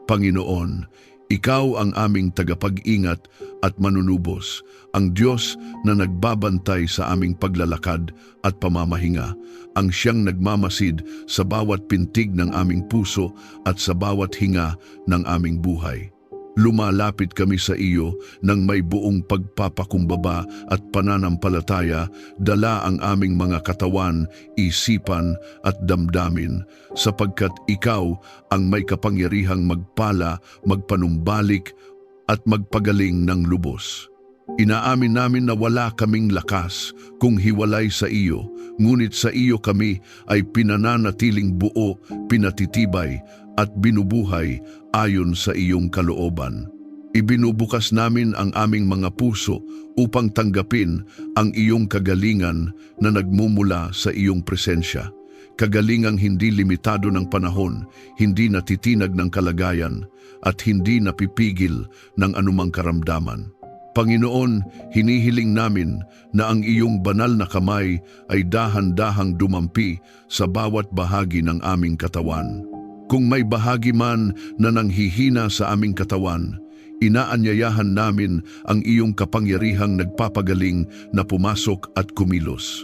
Panginoon, Ikaw ang aming tagapag-ingat at manunubos, ang Diyos na nagbabantay sa aming paglalakad at pamamahinga, ang siyang nagmamasid sa bawat pintig ng aming puso at sa bawat hinga ng aming buhay. Lumalapit kami sa iyo ng may buong pagpapakumbaba at pananampalataya, dala ang aming mga katawan, isipan at damdamin, sapagkat ikaw ang may kapangyarihang magpala, magpanumbalik at magpagaling ng lubos. Inaamin namin na wala kaming lakas kung hiwalay sa iyo, ngunit sa iyo kami ay pinananatiling buo, pinatitibay at binubuhay ayon sa iyong kalooban. Ibinubukas namin ang aming mga puso upang tanggapin ang iyong kagalingan na nagmumula sa iyong presensya. Kagalingang hindi limitado ng panahon, hindi natitinag ng kalagayan, at hindi napipigil ng anumang karamdaman. Panginoon, hinihiling namin na ang iyong banal na kamay ay dahan-dahang dumampi sa bawat bahagi ng aming katawan. Kung may bahagi man na nanghihina sa aming katawan, inaanyayahan namin ang iyong kapangyarihang nagpapagaling na pumasok at kumilos.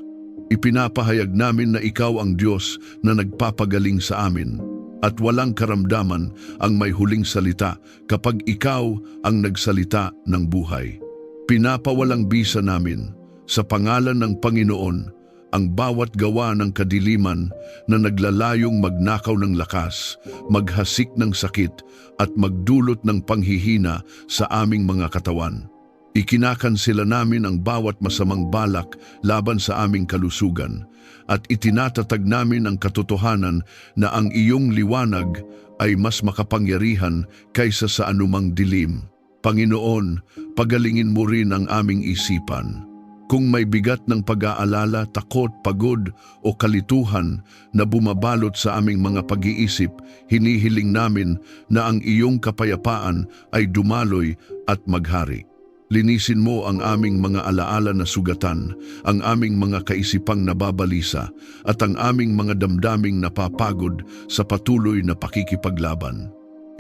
Ipinapahayag namin na ikaw ang Diyos na nagpapagaling sa amin, at walang karamdaman ang may huling salita kapag ikaw ang nagsalita ng buhay. Pinapawalang bisa namin sa pangalan ng Panginoon ang bawat gawa ng kadiliman na naglalayong magnakaw ng lakas, maghasik ng sakit at magdulot ng panghihina sa aming mga katawan. Ikinakansela namin ang bawat masamang balak laban sa aming kalusugan at itinatatag namin ang katotohanan na ang iyong liwanag ay mas makapangyarihan kaysa sa anumang dilim. Panginoon, pagalingin mo rin ang aming isipan. Kung may bigat ng pag-aalala, takot, pagod o kalituhan na bumabalot sa aming mga pag-iisip, hinihiling namin na ang iyong kapayapaan ay dumaloy at maghari. Linisin mo ang aming mga alaala na sugatan, ang aming mga kaisipang nababalisa, at ang aming mga damdaming napapagod sa patuloy na pakikipaglaban.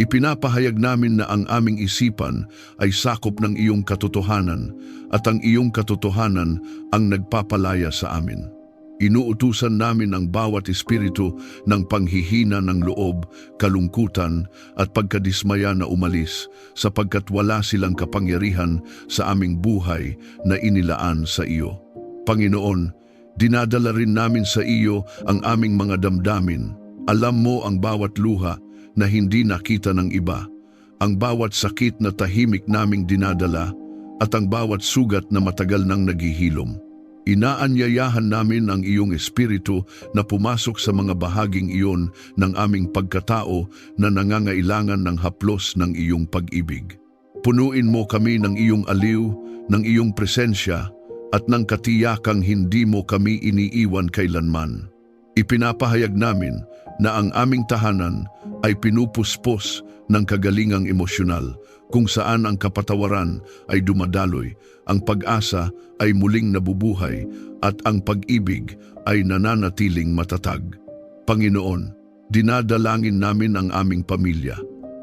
Ipinapahayag namin na ang aming isipan ay sakop ng iyong katotohanan at ang iyong katotohanan ang nagpapalaya sa amin. Inuutusan namin ang bawat espiritu ng panghihina ng loob, kalungkutan at pagkadismaya na umalis sapagkat wala silang kapangyarihan sa aming buhay na inilaan sa iyo. Panginoon, dinadala rin namin sa iyo ang aming mga damdamin. Alam mo ang bawat luha na hindi nakita ng iba, ang bawat sakit na tahimik naming dinadala at ang bawat sugat na matagal nang naghihilom. Inaanyayahan namin ang iyong espiritu na pumasok sa mga bahaging iyon ng aming pagkatao na nangangailangan ng haplos ng iyong pag-ibig. Punuin mo kami ng iyong aliw, ng iyong presensya, at ng katiyakang hindi mo kami iniiwan kailanman. Ipinapahayag namin na ang aming tahanan ay pinupuspos ng kagalingang emosyonal, kung saan ang kapatawaran ay dumadaloy, ang pag-asa ay muling nabubuhay, at ang pag-ibig ay nananatiling matatag. Panginoon, dinadalangin namin ang aming pamilya.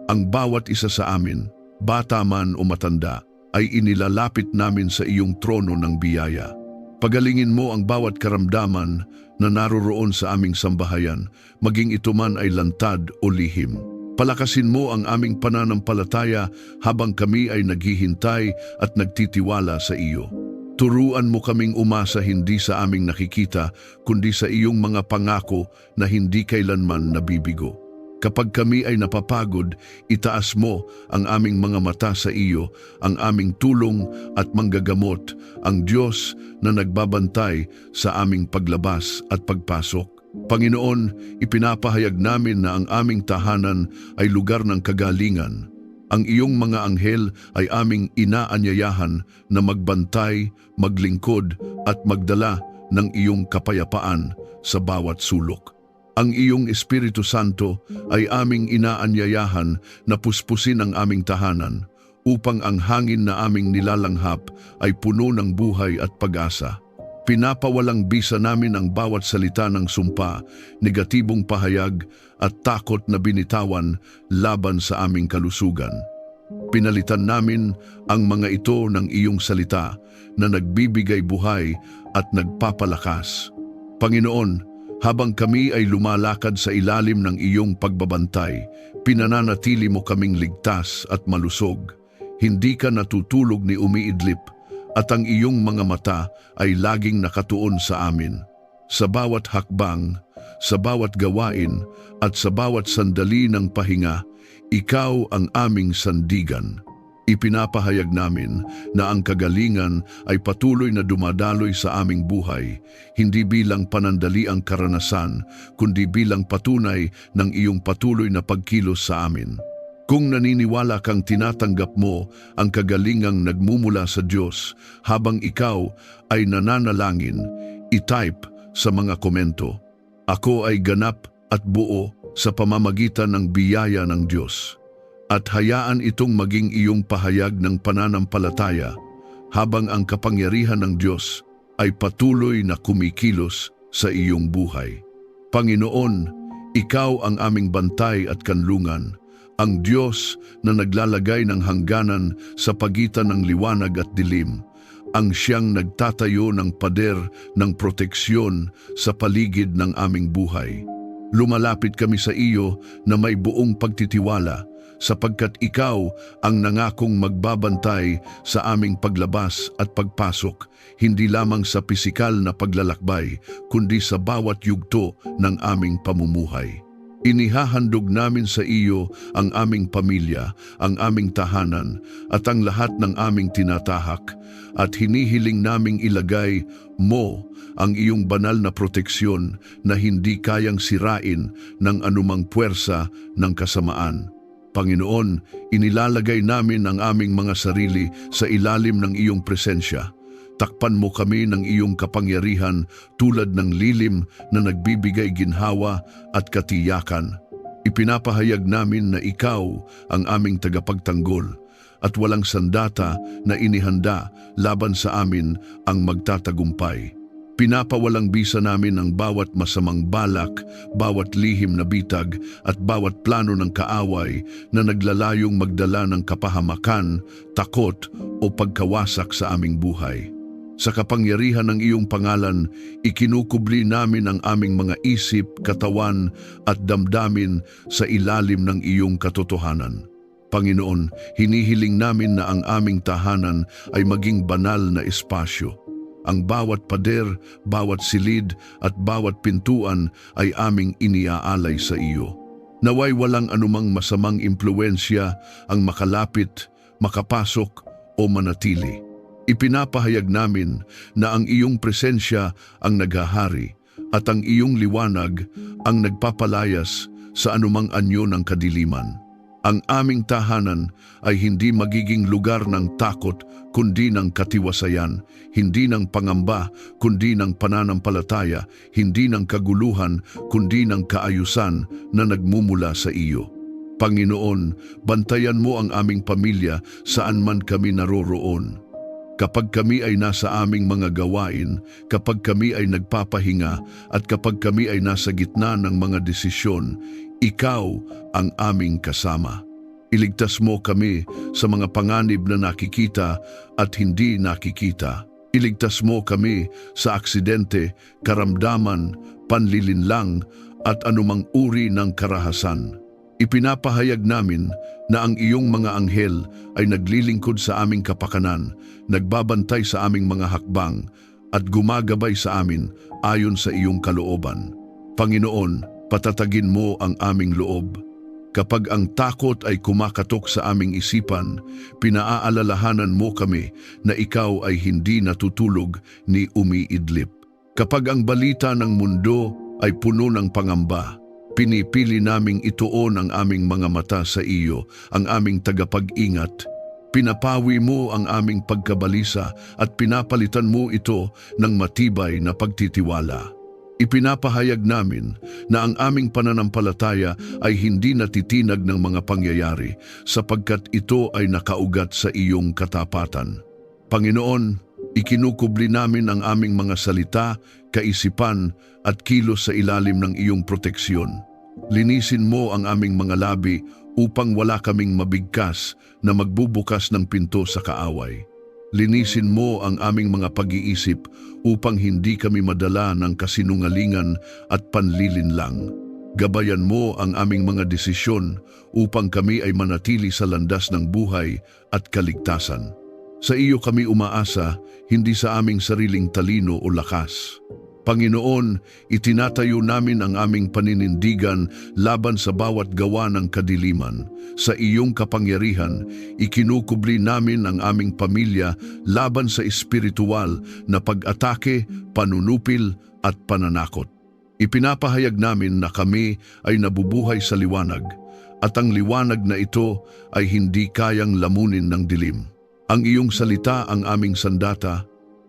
Ang bawat isa sa amin, bata man o matanda, ay inilalapit namin sa iyong trono ng biyaya. Pagalingin mo ang bawat karamdaman na naroroon sa aming sambahayan, maging ito man ay lantad o lihim. Palakasin mo ang aming pananampalataya habang kami ay naghihintay at nagtitiwala sa iyo. Turuan mo kaming umasa hindi sa aming nakikita, kundi sa iyong mga pangako na hindi kailanman nabibigo. Kapag kami ay napapagod, itaas mo ang aming mga mata sa iyo, ang aming tulong at manggagamot, ang Diyos na nagbabantay sa aming paglabas at pagpasok. Panginoon, ipinapahayag namin na ang aming tahanan ay lugar ng kagalingan. Ang iyong mga anghel ay aming inaanyayahan na magbantay, maglingkod at magdala ng iyong kapayapaan sa bawat sulok. Ang iyong Espiritu Santo ay aming inaanyayahan na puspusin ang aming tahanan upang ang hangin na aming nilalanghap ay puno ng buhay at pag-asa. Pinapawalang bisa namin ang bawat salita ng sumpa, negatibong pahayag at takot na binitawan laban sa aming kalusugan. Pinalitan namin ang mga ito ng iyong salita na nagbibigay buhay at nagpapalakas. Panginoon, habang kami ay lumalakad sa ilalim ng iyong pagbabantay, pinananatili mo kaming ligtas at malusog. Hindi ka natutulog ni umiidlip at ang iyong mga mata ay laging nakatuon sa amin. Sa bawat hakbang, sa bawat gawain at sa bawat sandali ng pahinga, ikaw ang aming sandigan. Ipinapahayag namin na ang kagalingan ay patuloy na dumadaloy sa aming buhay, hindi bilang panandaliang karanasan, kundi bilang patunay ng iyong patuloy na pagkilos sa amin. Kung naniniwala kang tinatanggap mo ang kagalingang nagmumula sa Diyos habang ikaw ay nananalangin, i-type sa mga komento, "Ako ay ganap at buo sa pamamagitan ng biyaya ng Diyos." At hayaan itong maging iyong pahayag ng pananampalataya habang ang kapangyarihan ng Diyos ay patuloy na kumikilos sa iyong buhay. Panginoon, ikaw ang aming bantay at kanlungan, ang Diyos na naglalagay ng hangganan sa pagitan ng liwanag at dilim, ang siyang nagtatayo ng pader ng proteksyon sa paligid ng aming buhay. Lumalapit kami sa iyo na may buong pagtitiwala, sapagkat ikaw ang nangakong magbabantay sa aming paglabas at pagpasok, hindi lamang sa pisikal na paglalakbay, kundi sa bawat yugto ng aming pamumuhay. Inihahandog namin sa iyo ang aming pamilya, ang aming tahanan, at ang lahat ng aming tinatahak, at hinihiling naming ilagay mo ang iyong banal na proteksyon na hindi kayang sirain ng anumang puwersa ng kasamaan. Panginoon, inilalagay namin ang aming mga sarili sa ilalim ng iyong presensya. Takpan mo kami ng iyong kapangyarihan tulad ng lilim na nagbibigay ginhawa at katiyakan. Ipinapahayag namin na ikaw ang aming tagapagtanggol at walang sandata na inihanda laban sa amin ang magtatagumpay. Pinapawalang bisa namin ang bawat masamang balak, bawat lihim na bitag at bawat plano ng kaaway na naglalayong magdala ng kapahamakan, takot o pagkawasak sa aming buhay. Sa kapangyarihan ng iyong pangalan, ikinukubli namin ang aming mga isip, katawan at damdamin sa ilalim ng iyong katotohanan. Panginoon, hinihiling namin na ang aming tahanan ay maging banal na espasyo. Ang bawat pader, bawat silid at bawat pintuan ay aming iniaalay sa iyo. Naway walang anumang masamang impluensya ang makalapit, makapasok o manatili. Ipinapahayag namin na ang iyong presensya ang naghahari at ang iyong liwanag ang nagpapalayas sa anumang anyo ng kadiliman. Ang aming tahanan ay hindi magiging lugar ng takot kundi ng katiwasayan, hindi ng pangamba kundi ng pananampalataya, hindi ng kaguluhan kundi ng kaayusan na nagmumula sa iyo. Panginoon, bantayan mo ang aming pamilya saan man kami naroroon. Kapag kami ay nasa aming mga gawain, kapag kami ay nagpapahinga at kapag kami ay nasa gitna ng mga desisyon, ikaw ang aming kasama. Iligtas mo kami sa mga panganib na nakikita at hindi nakikita. Iligtas mo kami sa aksidente, karamdaman, panlilinlang at anumang uri ng karahasan. Ipinapahayag namin na ang iyong mga anghel ay naglilingkod sa aming kapakanan, nagbabantay sa aming mga hakbang at gumagabay sa amin ayon sa iyong kalooban. Panginoon, patatagin mo ang aming loob. Kapag ang takot ay kumakatok sa aming isipan, pinaaalalahanan mo kami na ikaw ay hindi natutulog ni umiidlip. Kapag ang balita ng mundo ay puno ng pangamba, pinipili naming ituon ang aming mga mata sa iyo, ang aming tagapag-ingat. Pinapawi mo ang aming pagkabalisa at pinapalitan mo ito ng matibay na pagtitiwala. Ipinapahayag namin na ang aming pananampalataya ay hindi natitinag ng mga pangyayari sapagkat ito ay nakaugat sa iyong katapatan. Panginoon, Ikinukubli namin ang aming mga salita, kaisipan at kilos sa ilalim ng iyong proteksyon. Linisin mo ang aming mga labi upang wala kaming mabigkas na magbubukas ng pinto sa kaaway. Linisin mo ang aming mga pag-iisip upang hindi kami madala ng kasinungalingan at panlilinlang. Gabayan mo ang aming mga desisyon upang kami ay manatili sa landas ng buhay at kaligtasan. Sa iyo kami umaasa, hindi sa aming sariling talino o lakas. Panginoon, itinatayo namin ang aming paninindigan laban sa bawat gawa ng kadiliman. Sa iyong kapangyarihan, ikinukubli namin ang aming pamilya laban sa espiritual na pag-atake, panunupil at pananakot. Ipinapahayag namin na kami ay nabubuhay sa liwanag at ang liwanag na ito ay hindi kayang lamunin ng dilim. Ang iyong salita ang aming sandata,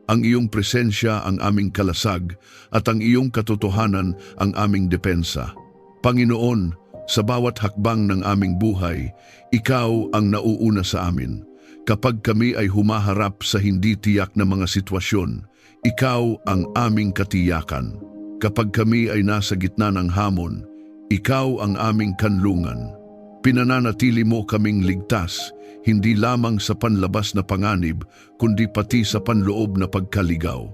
ang iyong presensya ang aming kalasag, at ang iyong katotohanan ang aming depensa. Panginoon, sa bawat hakbang ng aming buhay, ikaw ang nauuna sa amin. Kapag kami ay humaharap sa hindi tiyak na mga sitwasyon, ikaw ang aming katiyakan. Kapag kami ay nasa gitna ng hamon, ikaw ang aming kanlungan. Pinananatili mo kaming ligtas, hindi lamang sa panlabas na panganib, kundi pati sa panloob na pagkaligaw.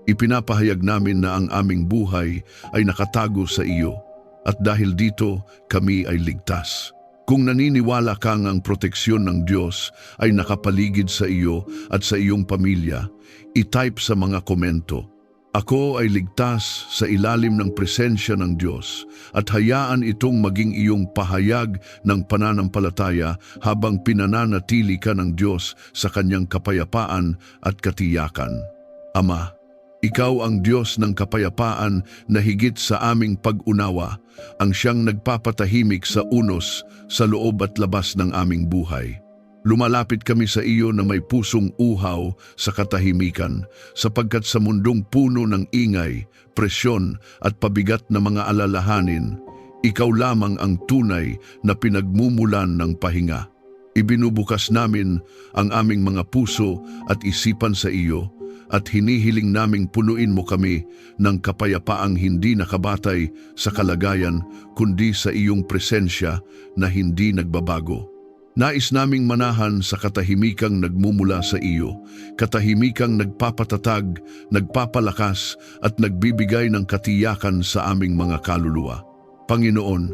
Ipinapahayag namin na ang aming buhay ay nakatago sa iyo, at dahil dito kami ay ligtas. Kung naniniwala kang ang proteksyon ng Diyos ay nakapaligid sa iyo at sa iyong pamilya, i-type sa mga komento, "Ako ay ligtas sa ilalim ng presensya ng Diyos," at hayaan itong maging iyong pahayag ng pananampalataya habang pinananatili ka ng Diyos sa kanyang kapayapaan at katiyakan. Ama, ikaw ang Diyos ng kapayapaan na higit sa aming pag-unawa, ang siyang nagpapatahimik sa unos, sa loob at labas ng aming buhay. Lumalapit kami sa iyo na may pusong uhaw sa katahimikan, sapagkat sa mundong puno ng ingay, presyon at pabigat na mga alalahanin, ikaw lamang ang tunay na pinagmumulan ng pahinga. Ibinubukas namin ang aming mga puso at isipan sa iyo, at hinihiling naming punuin mo kami ng kapayapaang hindi nakabatay sa kalagayan, kundi sa iyong presensya na hindi nagbabago. Nais naming manahan sa katahimikang nagmumula sa iyo, katahimikang nagpapatatag, nagpapalakas at nagbibigay ng katiyakan sa aming mga kaluluwa. Panginoon,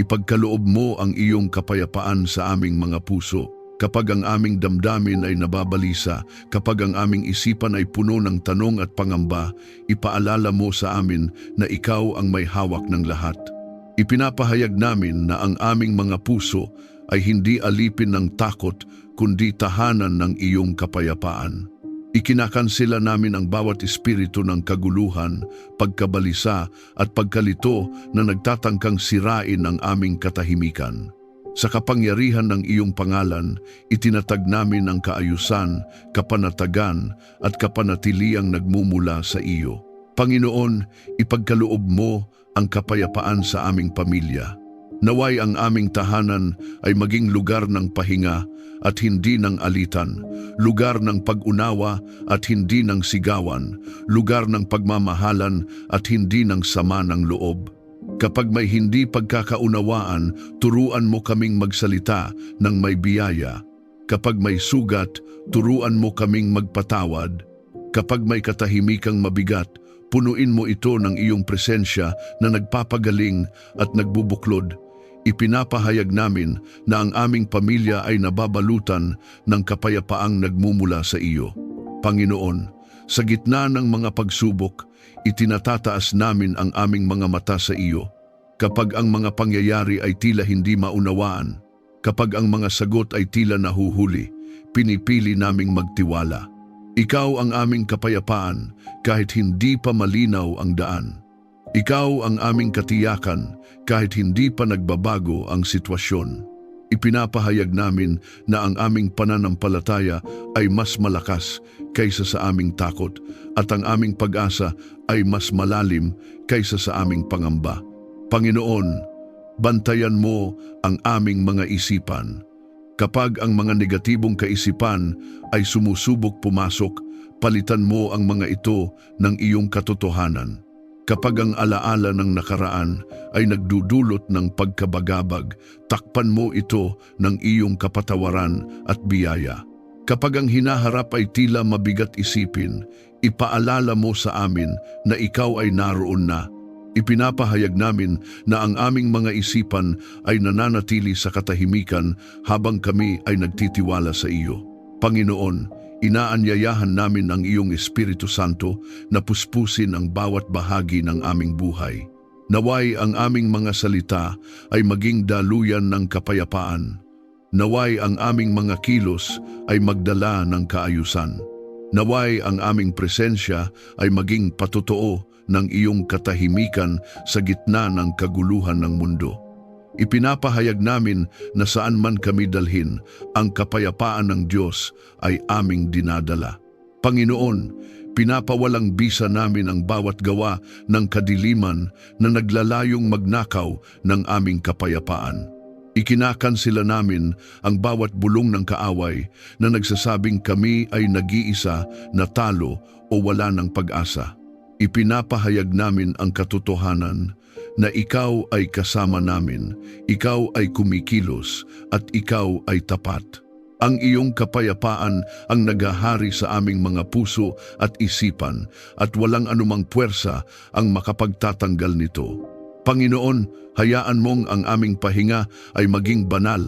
ipagkaloob mo ang iyong kapayapaan sa aming mga puso. Kapag ang aming damdamin ay nababalisa, kapag ang aming isipan ay puno ng tanong at pangamba, ipaalala mo sa amin na ikaw ang may hawak ng lahat. Ipinapahayag namin na ang aming mga puso ay hindi alipin ng takot, kundi tahanan ng iyong kapayapaan. Ikinakansela namin ang bawat espiritu ng kaguluhan, pagkabalisa at pagkalito na nagtatangkang sirain ang aming katahimikan. Sa kapangyarihan ng iyong pangalan, itinatag namin ang kaayusan, kapanatagan at kapanatiliang nagmumula sa iyo. Panginoon, ipagkaloob mo ang kapayapaan sa aming pamilya. Naway ang aming tahanan ay maging lugar ng pahinga at hindi ng alitan, lugar ng pag-unawa at hindi ng sigawan, lugar ng pagmamahalan at hindi ng sama ng loob. Kapag may hindi pagkakaunawaan, turuan mo kaming magsalita ng may biyaya. Kapag may sugat, turuan mo kaming magpatawad. Kapag may katahimikang mabigat, punuin mo ito ng iyong presensya na nagpapagaling at nagbubuklod. Ipinapahayag namin na ang aming pamilya ay nababalutan ng kapayapaang nagmumula sa iyo. Panginoon, sa gitna ng mga pagsubok, itinatataas namin ang aming mga mata sa iyo. Kapag ang mga pangyayari ay tila hindi maunawaan, kapag ang mga sagot ay tila nahuhuli, pinipili naming magtiwala. Ikaw ang aming kapayapaan kahit hindi pa malinaw ang daan. Ikaw ang aming katiyakan kahit hindi pa nagbabago ang sitwasyon. Ipinapahayag namin na ang aming pananampalataya ay mas malakas kaysa sa aming takot at ang aming pag-asa ay mas malalim kaysa sa aming pangamba. Panginoon, bantayan mo ang aming mga isipan. Kapag ang mga negatibong kaisipan ay sumusubok pumasok, palitan mo ang mga ito ng iyong katotohanan. Kapag ang alaala ng nakaraan ay nagdudulot ng pagkabagabag, takpan mo ito ng iyong kapatawaran at biyaya. Kapag ang hinaharap ay tila mabigat isipin, ipaalala mo sa amin na ikaw ay naroon na. Ipinapahayag namin na ang aming mga isipan ay nananatili sa katahimikan habang kami ay nagtitiwala sa iyo. Panginoon, inaanyayahan namin ang iyong Espiritu Santo na puspusin ang bawat bahagi ng aming buhay. Naway ang aming mga salita ay maging daluyan ng kapayapaan. Naway ang aming mga kilos ay magdala ng kaayusan. Naway ang aming presensya ay maging patotoo ng iyong katahimikan sa gitna ng kaguluhan ng mundo. Ipinapahayag namin na saan man kami dalhin, ang kapayapaan ng Diyos ay aming dinadala. Panginoon, pinapawalang bisa namin ang bawat gawa ng kadiliman na naglalayong magnakaw ng aming kapayapaan. Ikinakansela namin ang bawat bulong ng kaaway na nagsasabing kami ay nag-iisa, natalo o wala ng pag-asa. Ipinapahayag namin ang katotohanan na ikaw ay kasama namin, ikaw ay kumikilos at ikaw ay tapat. Ang iyong kapayapaan ang naghahari sa aming mga puso at isipan at walang anumang puwersa ang makapagtatanggal nito. Panginoon, hayaan mong ang aming pahinga ay maging banal.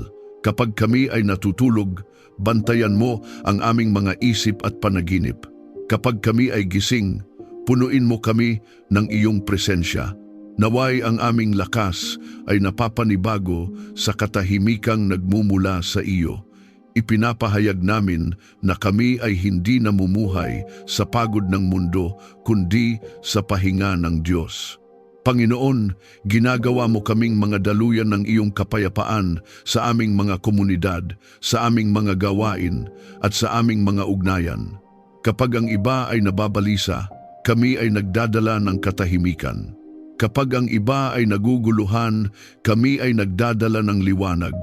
Kapag kami ay natutulog, bantayan mo ang aming mga isip at panaginip. Kapag kami ay gising, punuin mo kami ng iyong presensya. Naway ang aming lakas ay napapanibago sa katahimikang nagmumula sa iyo. Ipinapahayag namin na kami ay hindi namumuhay sa pagod ng mundo, kundi sa pahinga ng Diyos. Panginoon, ginagawa mo kaming mga daluyan ng iyong kapayapaan sa aming mga komunidad, sa aming mga gawain, at sa aming mga ugnayan. Kapag ang iba ay nababalisa, kami ay nagdadala ng katahimikan. Kapag ang iba ay naguguluhan, kami ay nagdadala ng liwanag.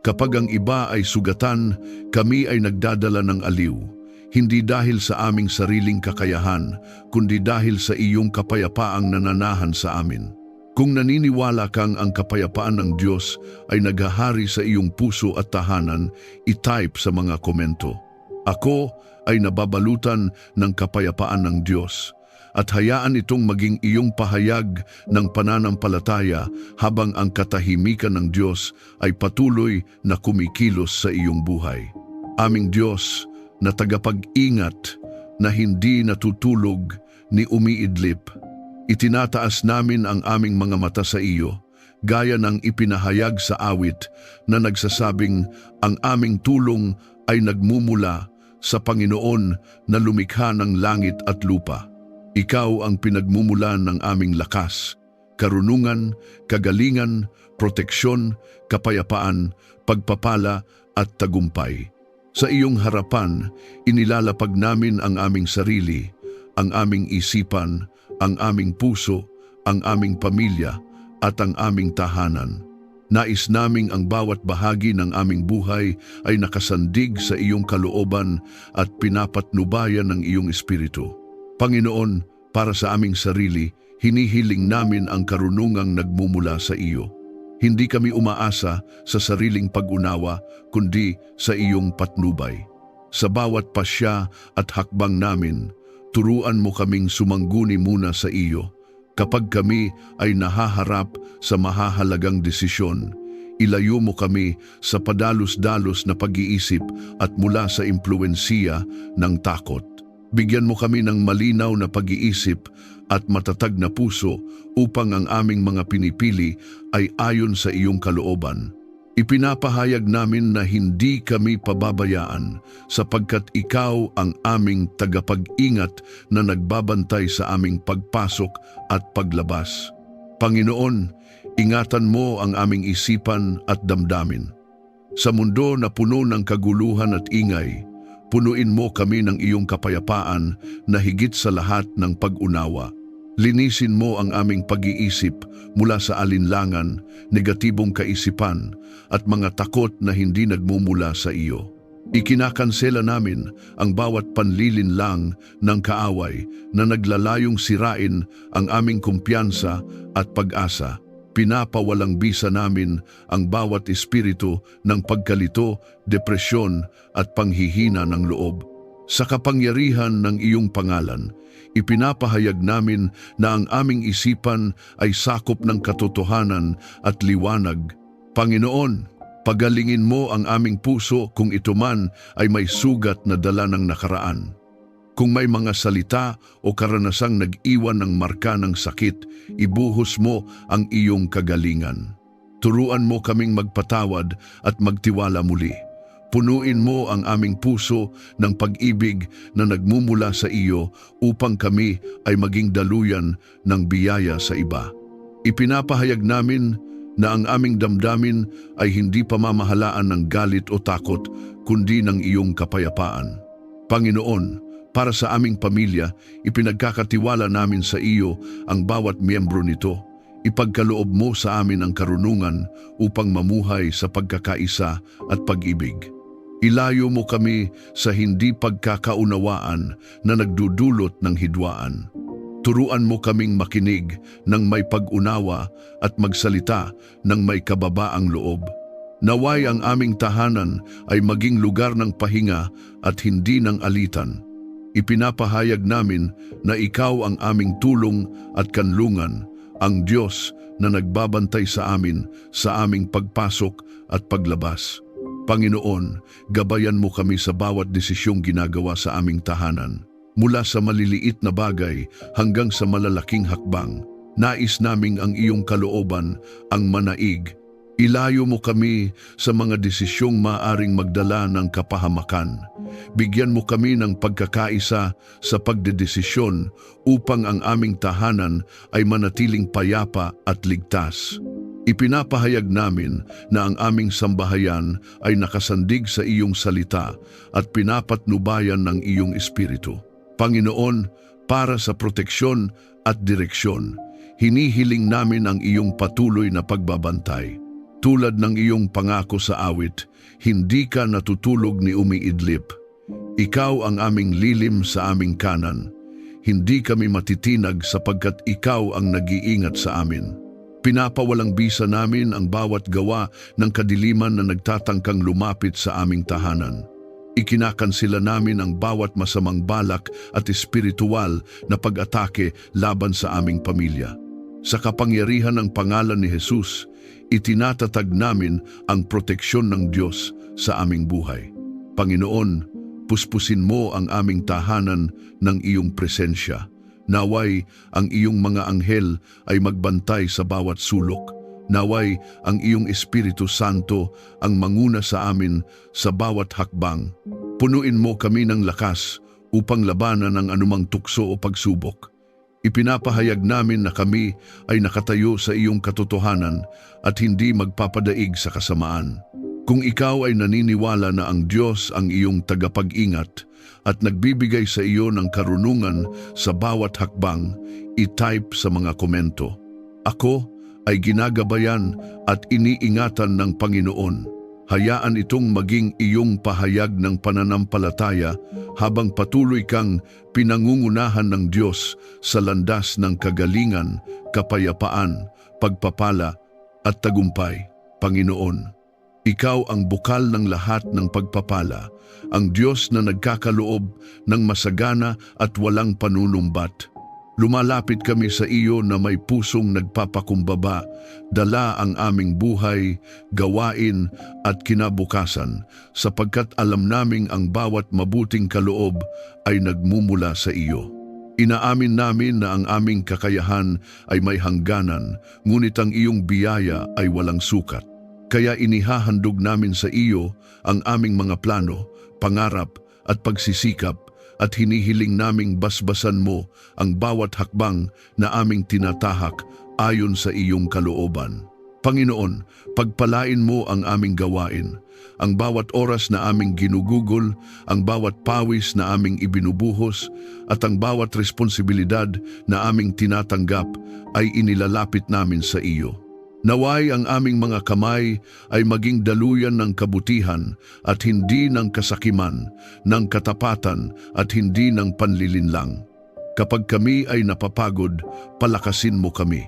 Kapag ang iba ay sugatan, kami ay nagdadala ng aliw. Hindi dahil sa aming sariling kakayahan, kundi dahil sa iyong kapayapaang nananahan sa amin. Kung naniniwala kang ang kapayapaan ng Diyos ay naghahari sa iyong puso at tahanan, i-type sa mga komento. Ako ay nababalutan ng kapayapaan ng Diyos. At hayaan itong maging iyong pahayag ng pananampalataya habang ang katahimikan ng Diyos ay patuloy na kumikilos sa iyong buhay. Aming Diyos na tagapag-ingat na hindi natutulog ni umiidlip, itinataas namin ang aming mga mata sa iyo, gaya ng ipinahayag sa awit na nagsasabing ang aming tulong ay nagmumula sa Panginoon na lumikha ng langit at lupa. Ikaw ang pinagmumulan ng aming lakas, karunungan, kagalingan, proteksyon, kapayapaan, pagpapala at tagumpay. Sa iyong harapan, inilalapag namin ang aming sarili, ang aming isipan, ang aming puso, ang aming pamilya at ang aming tahanan. Nais naming ang bawat bahagi ng aming buhay ay nakasandig sa iyong kalooban at pinapatnubayan ng iyong espiritu. Panginoon, para sa aming sarili, hinihiling namin ang karunungang nagmumula sa iyo. Hindi kami umaasa sa sariling pag-unawa, kundi sa iyong patnubay. Sa bawat pasya at hakbang namin, turuan mo kaming sumangguni muna sa iyo. Kapag kami ay nahaharap sa mahahalagang desisyon, ilayo mo kami sa padalos-dalos na pag-iisip at mula sa impluwensiya ng takot. Bigyan mo kami ng malinaw na pag-iisip at matatag na puso upang ang aming mga pinipili ay ayon sa iyong kalooban. Ipinapahayag namin na hindi kami pababayaan sapagkat ikaw ang aming tagapag-ingat na nagbabantay sa aming pagpasok at paglabas. Panginoon, ingatan mo ang aming isipan at damdamin. Sa mundo na puno ng kaguluhan at ingay, punuin mo kami ng iyong kapayapaan na higit sa lahat ng pag-unawa. Linisin mo ang aming pag-iisip mula sa alinlangan, negatibong kaisipan at mga takot na hindi nagmumula sa iyo. Ikinakansela namin ang bawat panlilinlang ng kaaway na naglalayong sirain ang aming kumpiyansa at pag-asa. Pinapawalang bisa namin ang bawat espiritu ng pagkalito, depresyon at panghihina ng loob. Sa kapangyarihan ng iyong pangalan, ipinapahayag namin na ang aming isipan ay sakop ng katotohanan at liwanag. Panginoon, pagalingin mo ang aming puso kung ito man ay may sugat na dala ng nakaraan. Kung may mga salita o karanasang nag-iwan ng marka ng sakit, ibuhos mo ang iyong kagalingan. Turuan mo kaming magpatawad at magtiwala muli. Punuin mo ang aming puso ng pag-ibig na nagmumula sa iyo upang kami ay maging daluyan ng biyaya sa iba. Ipinapahayag namin na ang aming damdamin ay hindi pamamahalaan ng galit o takot, kundi ng iyong kapayapaan. Panginoon, para sa aming pamilya, ipinagkakatiwala namin sa iyo ang bawat miyembro nito. Ipagkaloob mo sa amin ang karunungan upang mamuhay sa pagkakaisa at pag-ibig. Ilayo mo kami sa hindi pagkakaunawaan na nagdudulot ng hidwaan. Turuan mo kaming makinig ng may pag-unawa at magsalita ng may kababaang loob. Naway ang aming tahanan ay maging lugar ng pahinga at hindi ng alitan. Ipinapahayag namin na ikaw ang aming tulong at kanlungan, ang Diyos na nagbabantay sa amin sa aming pagpasok at paglabas. Panginoon, gabayan mo kami sa bawat desisyong ginagawa sa aming tahanan. Mula sa maliliit na bagay hanggang sa malalaking hakbang, nais naming ang iyong kalooban ang manaig. Ilayo mo kami sa mga desisyong maaring magdala ng kapahamakan. Bigyan mo kami ng pagkakaisa sa pagdedesisyon upang ang aming tahanan ay manatiling payapa at ligtas. Ipinapahayag namin na ang aming sambahayan ay nakasandig sa iyong salita at pinapatnubayan ng iyong espiritu. Panginoon, para sa proteksyon at direksyon, hinihiling namin ang iyong patuloy na pagbabantay. Tulad ng iyong pangako sa awit, hindi ka natutulog ni umiidlip. Ikaw ang aming lilim sa aming kanan. Hindi kami matitinag sapagkat ikaw ang nag-iingat sa amin. Pinapawalang bisa namin ang bawat gawa ng kadiliman na nagtatangkang lumapit sa aming tahanan. Ikinakansela namin ang bawat masamang balak at espiritual na pag-atake laban sa aming pamilya. Sa kapangyarihan ng pangalan ni Jesus, itinatatag namin ang proteksyon ng Diyos sa aming buhay. Panginoon, puspusin mo ang aming tahanan ng iyong presensya. Naway ang iyong mga anghel ay magbantay sa bawat sulok. Naway ang iyong Espiritu Santo ang manguna sa amin sa bawat hakbang. Punuin mo kami ng lakas upang labanan ang anumang tukso o pagsubok. Ipinapahayag namin na kami ay nakatayo sa iyong katotohanan at hindi magpapadaig sa kasamaan. Kung ikaw ay naniniwala na ang Diyos ang iyong tagapag-ingat at nagbibigay sa iyo ng karunungan sa bawat hakbang, i-type sa mga komento. Ako ay ginagabayan at iniingatan ng Panginoon. Hayaan itong maging iyong pahayag ng pananampalataya habang patuloy kang pinangungunahan ng Diyos sa landas ng kagalingan, kapayapaan, pagpapala at tagumpay. Panginoon, ikaw ang bukal ng lahat ng pagpapala, ang Diyos na nagkakaloob ng masagana at walang panunumbat. Lumalapit kami sa iyo na may pusong nagpapakumbaba, dala ang aming buhay, gawain at kinabukasan, sapagkat alam naming ang bawat mabuting kaloob ay nagmumula sa iyo. Inaamin namin na ang aming kakayahan ay may hangganan, ngunit ang iyong biyaya ay walang sukat. Kaya inihahandog namin sa iyo ang aming mga plano, pangarap at pagsisikap, at hinihiling naming basbasan mo ang bawat hakbang na aming tinatahak ayon sa iyong kalooban. Panginoon, pagpalain mo ang aming gawain, ang bawat oras na aming ginugugol, ang bawat pawis na aming ibinubuhos, at ang bawat responsibilidad na aming tinatanggap ay inilalapit namin sa iyo. Naway ang aming mga kamay ay maging daluyan ng kabutihan at hindi ng kasakiman, ng katapatan at hindi ng panlilinlang. Kapag kami ay napapagod, palakasin mo kami.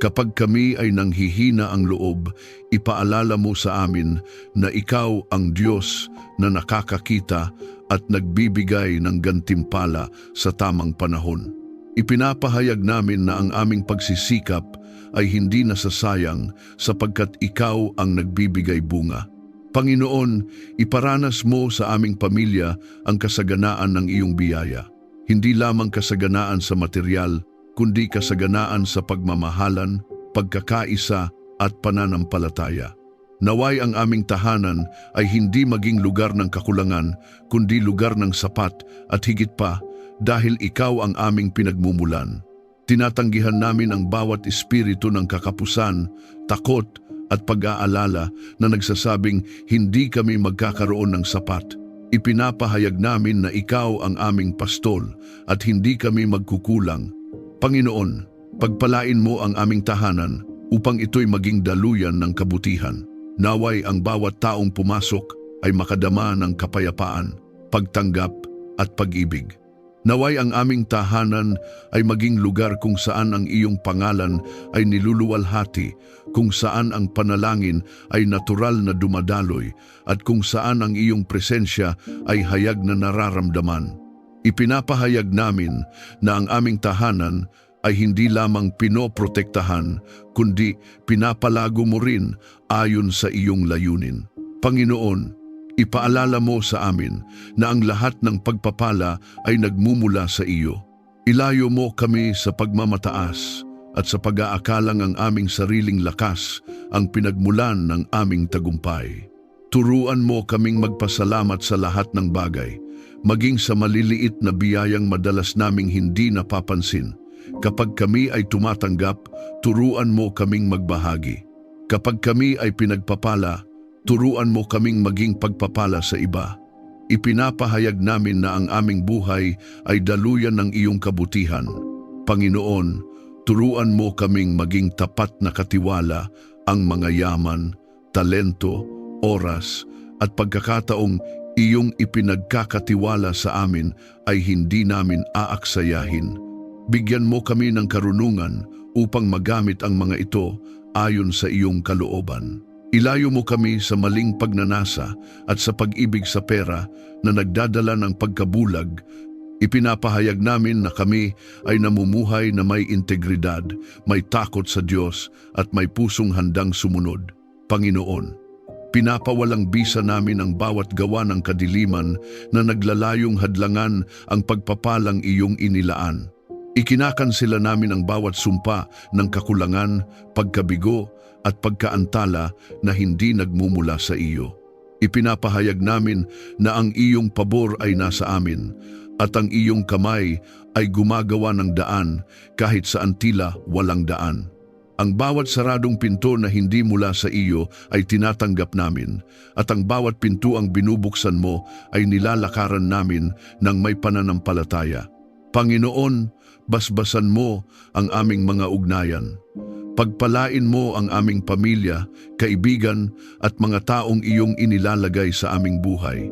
Kapag kami ay nanghihina ang loob, ipaalala mo sa amin na ikaw ang Diyos na nakakakita at nagbibigay ng gantimpala sa tamang panahon. Ipinapahayag namin na ang aming pagsisikap ay hindi nasasayang sapagkat ikaw ang nagbibigay bunga. Panginoon, iparanas mo sa aming pamilya ang kasaganaan ng iyong biyaya. Hindi lamang kasaganaan sa material, kundi kasaganaan sa pagmamahalan, pagkakaisa at pananampalataya. Naway ang aming tahanan ay hindi maging lugar ng kakulangan, kundi lugar ng sapat at higit pa dahil ikaw ang aming pinagmumulan. Tinatanggihan namin ang bawat espiritu ng kakapusan, takot at pag-aalala na nagsasabing hindi kami magkakaroon ng sapat. Ipinapahayag namin na ikaw ang aming pastol at hindi kami magkukulang. Panginoon, pagpalain mo ang aming tahanan upang ito'y maging daluyan ng kabutihan. Naway ang bawat taong pumasok ay makadama ng kapayapaan, pagtanggap at pag-ibig. Naway ang aming tahanan ay maging lugar kung saan ang iyong pangalan ay niluluwalhati, kung saan ang panalangin ay natural na dumadaloy, at kung saan ang iyong presensya ay hayag na nararamdaman. Ipinapahayag namin na ang aming tahanan ay hindi lamang pinoprotektahan, kundi pinapalago mo rin ayon sa iyong layunin. Panginoon, ipaalala mo sa amin na ang lahat ng pagpapala ay nagmumula sa iyo. Ilayo mo kami sa pagmamataas at sa pag-aakalang ang aming sariling lakas ang pinagmulan ng aming tagumpay. Turuan mo kaming magpasalamat sa lahat ng bagay, maging sa maliliit na biyayang madalas naming hindi napapansin. Kapag kami ay tumatanggap, turuan mo kaming magbahagi. Kapag kami ay pinagpapala, turuan mo kaming maging pagpapala sa iba. Ipinapahayag namin na ang aming buhay ay daluyan ng iyong kabutihan. Panginoon, turuan mo kaming maging tapat na katiwala ang mga yaman, talento, oras at pagkakataong iyong ipinagkakatiwala sa amin ay hindi namin aaksayahin. Bigyan mo kami ng karunungan upang magamit ang mga ito ayon sa iyong kalooban. Ilayo mo kami sa maling pagnanasa at sa pag-ibig sa pera na nagdadala ng pagkabulag. Ipinapahayag namin na kami ay namumuhay na may integridad, may takot sa Diyos at may pusong handang sumunod. Panginoon, pinapawalang bisa namin ang bawat gawa ng kadiliman na naglalayong hadlangan ang pagpapalang iyong inilaan. Ikinakansela namin ang bawat sumpa ng kakulangan, pagkabigo at pagkaantala na hindi nagmumula sa iyo. Ipinapahayag namin na ang iyong pabor ay nasa amin at ang iyong kamay ay gumagawa ng daan kahit saan tila walang daan. Ang bawat saradong pinto na hindi mula sa iyo ay tinatanggap namin at ang bawat pintuang binubuksan mo ay nilalakaran namin ng may pananampalataya. Panginoon, basbasan mo ang aming mga ugnayan. Pagpalain mo ang aming pamilya, kaibigan at mga taong iyong inilalagay sa aming buhay.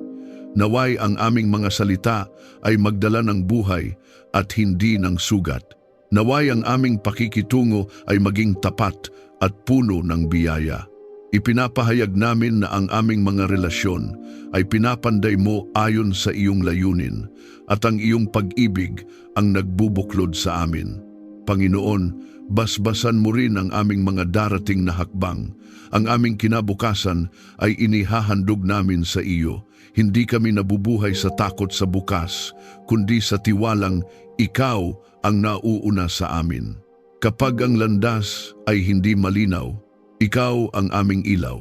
Naway ang aming mga salita ay magdala ng buhay at hindi ng sugat. Naway ang aming pakikitungo ay maging tapat at puno ng biyaya. Ipinapahayag namin na ang aming mga relasyon ay pinapanday mo ayon sa iyong layunin at ang iyong pag-ibig ang nagbubuklod sa amin. Panginoon, basbasan mo rin ang aming mga darating na hakbang. Ang aming kinabukasan ay inihahandog namin sa iyo. Hindi kami nabubuhay sa takot sa bukas, kundi sa tiwalang ikaw ang nauuna sa amin. Kapag ang landas ay hindi malinaw, ikaw ang aming ilaw.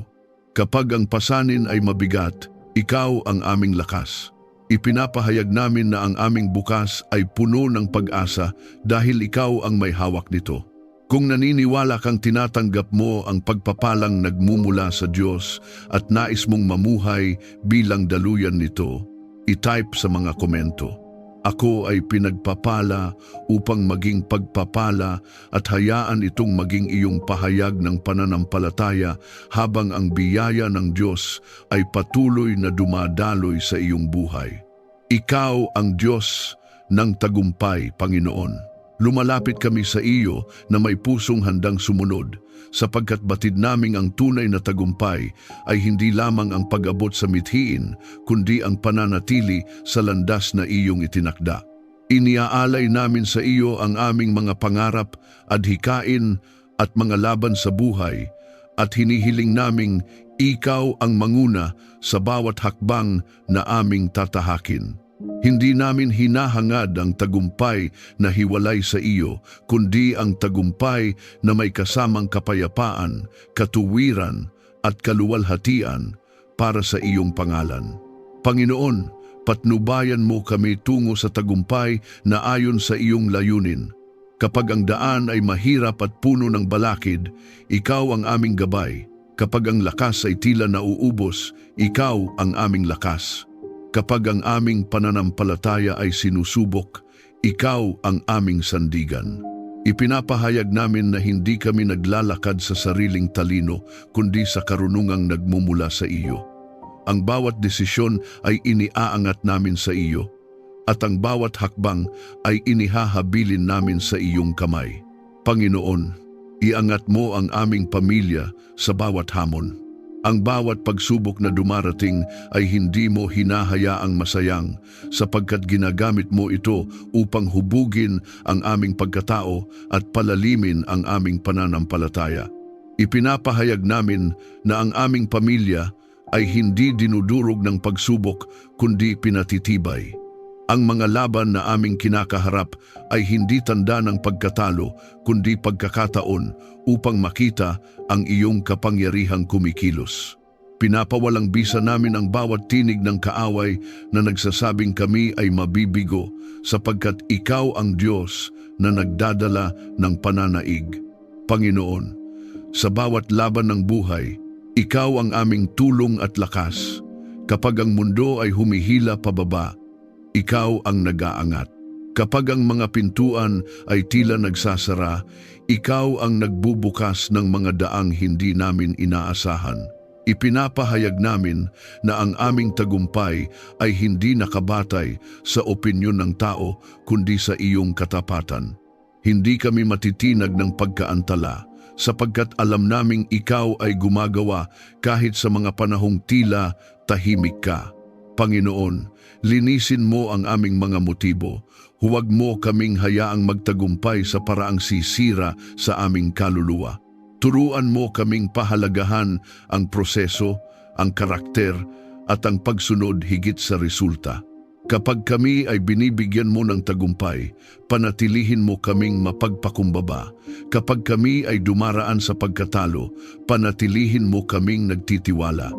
Kapag ang pasanin ay mabigat, ikaw ang aming lakas. Ipinapahayag namin na ang aming bukas ay puno ng pag-asa dahil ikaw ang may hawak nito. Kung naniniwala kang tinatanggap mo ang pagpapalang nagmumula sa Diyos at nais mong mamuhay bilang daluyan nito, i-type sa mga komento. Ako ay pinagpapala upang maging pagpapala at hayaan itong maging iyong pahayag ng pananampalataya habang ang biyaya ng Diyos ay patuloy na dumadaloy sa iyong buhay. Ikaw ang Diyos ng tagumpay, Panginoon. Lumalapit kami sa iyo na may pusong handang sumunod, sapagkat batid naming ang tunay na tagumpay ay hindi lamang ang pag-abot sa mithiin, kundi ang pananatili sa landas na iyong itinakda. Iniaalay namin sa iyo ang aming mga pangarap, adhikain at mga laban sa buhay, at hinihiling naming ikaw ang manguna sa bawat hakbang na aming tatahakin. Hindi namin hinahangad ang tagumpay na hiwalay sa iyo, kundi ang tagumpay na may kasamang kapayapaan, katuwiran at kaluwalhatian para sa iyong pangalan. Panginoon, patnubayan mo kami tungo sa tagumpay na ayon sa iyong layunin. Kapag ang daan ay mahirap at puno ng balakid, ikaw ang aming gabay. Kapag ang lakas ay tila nauubos, ikaw ang aming lakas. Kapag ang aming pananampalataya ay sinusubok, ikaw ang aming sandigan. Ipinapahayag namin na hindi kami naglalakad sa sariling talino, kundi sa karunungang nagmumula sa iyo. Ang bawat desisyon ay iniaangat namin sa iyo, at ang bawat hakbang ay inihahabilin namin sa iyong kamay. Panginoon, iangat mo ang aming pamilya sa bawat hamon. Ang bawat pagsubok na dumarating ay hindi mo hinahayaang masayang, sapagkat ginagamit mo ito upang hubugin ang aming pagkatao at palalimin ang aming pananampalataya. Ipinapahayag namin na ang aming pamilya ay hindi dinudurog ng pagsubok kundi pinatitibay. Ang mga laban na aming kinakaharap ay hindi tanda ng pagkatalo kundi pagkakataon upang makita ang iyong kapangyarihang kumikilos. Pinapawalang bisa namin ang bawat tinig ng kaaway na nagsasabing kami ay mabibigo, sapagkat ikaw ang Diyos na nagdadala ng pananaig. Panginoon, sa bawat laban ng buhay, ikaw ang aming tulong at lakas. Kapag ang mundo ay humihila pababa, ikaw ang nag-aangat. Kapag ang mga pintuan ay tila nagsasara, ikaw ang nagbubukas ng mga daang hindi namin inaasahan. Ipinapahayag namin na ang aming tagumpay ay hindi nakabatay sa opinyon ng tao kundi sa iyong katapatan. Hindi kami matitinag ng pagkaantala, sapagkat alam naming ikaw ay gumagawa kahit sa mga panahong tila tahimik ka. Panginoon, linisin mo ang aming mga motibo. Huwag mo kaming hayaang magtagumpay sa paraang sisira sa aming kaluluwa. Turuan mo kaming pahalagahan ang proseso, ang karakter, at ang pagsunod higit sa resulta. Kapag kami ay binibigyan mo ng tagumpay, panatilihin mo kaming mapagpakumbaba. Kapag kami ay dumaraan sa pagkatalo, panatilihin mo kaming nagtitiwala.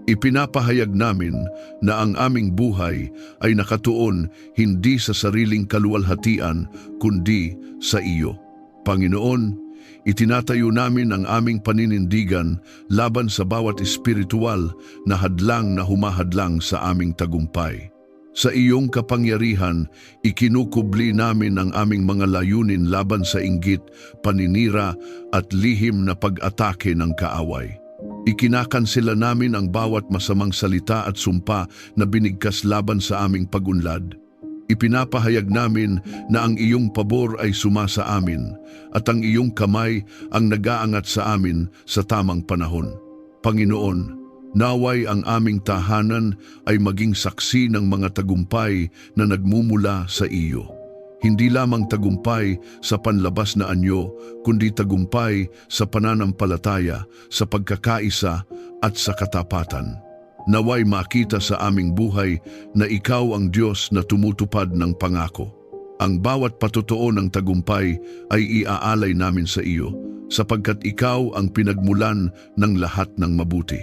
Ipinapahayag namin na ang aming buhay ay nakatuon hindi sa sariling kaluwalhatian kundi sa iyo. Panginoon, itinatayo namin ang aming paninindigan laban sa bawat espiritual na hadlang na humahadlang sa aming tagumpay. Sa iyong kapangyarihan, ikinukubli namin ang aming mga layunin laban sa inggit, paninira at lihim na pag-atake ng kaaway. Ikinakansela namin ang bawat masamang salita at sumpa na binigkas laban sa aming pag-unlad. Ipinapahayag namin na ang iyong pabor ay sumasa amin at ang iyong kamay ang nag-aangat sa amin sa tamang panahon. Panginoon, naway ang aming tahanan ay maging saksi ng mga tagumpay na nagmumula sa iyo. Hindi lamang tagumpay sa panlabas na anyo, kundi tagumpay sa pananampalataya, sa pagkakaisa at sa katapatan. Naway makita sa aming buhay na ikaw ang Diyos na tumutupad ng pangako. Ang bawat patotoo ng tagumpay ay iaalay namin sa iyo, sapagkat ikaw ang pinagmulan ng lahat ng mabuti.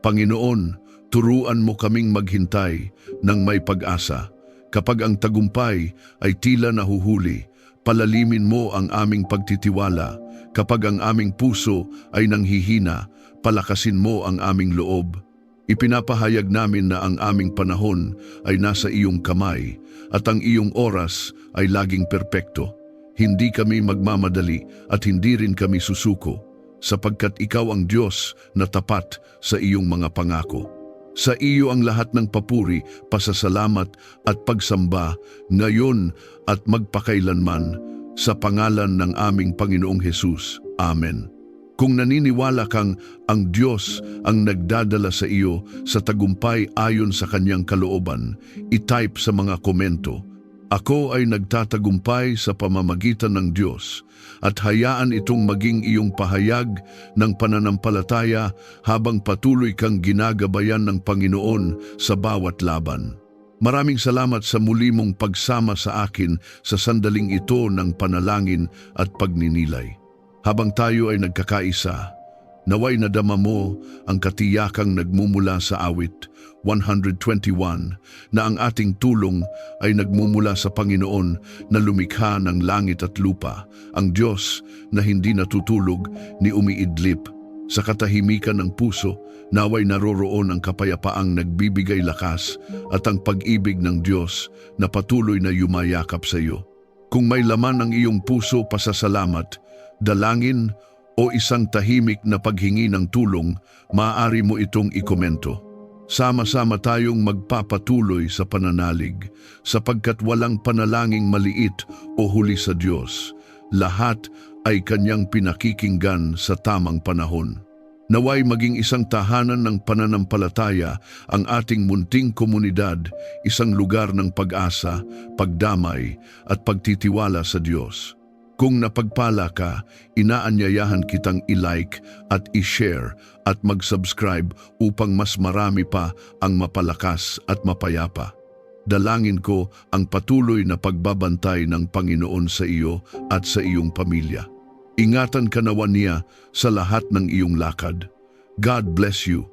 Panginoon, turuan mo kaming maghintay ng may pag-asa. Kapag ang tagumpay ay tila nahuhuli, palalimin mo ang aming pagtitiwala. Kapag ang aming puso ay nanghihina, palakasin mo ang aming loob. Ipinapahayag namin na ang aming panahon ay nasa iyong kamay at ang iyong oras ay laging perpekto. Hindi kami magmamadali at hindi rin kami susuko, sapagkat ikaw ang Diyos na tapat sa iyong mga pangako. Sa iyo ang lahat ng papuri, pasasalamat at pagsamba ngayon at magpakailanman, sa pangalan ng aming Panginoong Hesus. Amen. Kung naniniwala kang ang Diyos ang nagdadala sa iyo sa tagumpay ayon sa kanyang kalooban, i-type sa mga komento, "Ako ay nagtatagumpay sa pamamagitan ng Diyos," at hayaan itong maging iyong pahayag ng pananampalataya habang patuloy kang ginagabayan ng Panginoon sa bawat laban. Maraming salamat sa muli mong pagsama sa akin sa sandaling ito ng panalangin at pagninilay. Habang tayo ay nagkakaisa, naway nadama mo ang katiyakang nagmumula sa awit 121 na ang ating tulong ay nagmumula sa Panginoon na lumikha ng langit at lupa, ang Diyos na hindi natutulog ni umiidlip. Sa katahimikan ng puso, naway naroroon ang kapayapaang nagbibigay lakas at ang pag-ibig ng Diyos na patuloy na yumayakap sa iyo. Kung may laman ang iyong puso pasasalamat, dalangin o isang tahimik na paghingi ng tulong, maaari mo itong ikomento. Sama-sama tayong magpapatuloy sa pananalig, sapagkat walang panalangin maliit o huli sa Diyos. Lahat ay kanyang pinakikinggan sa tamang panahon. Naway maging isang tahanan ng pananampalataya ang ating munting komunidad, isang lugar ng pag-asa, pagdamay at pagtitiwala sa Diyos. Kung napagpala ka, inaanyayahan kitang i-like at i-share at mag-subscribe upang mas marami pa ang mapalakas at mapayapa. Dalangin ko ang patuloy na pagbabantay ng Panginoon sa iyo at sa iyong pamilya. Ingatan ka nawa niya sa lahat ng iyong lakad. God bless you.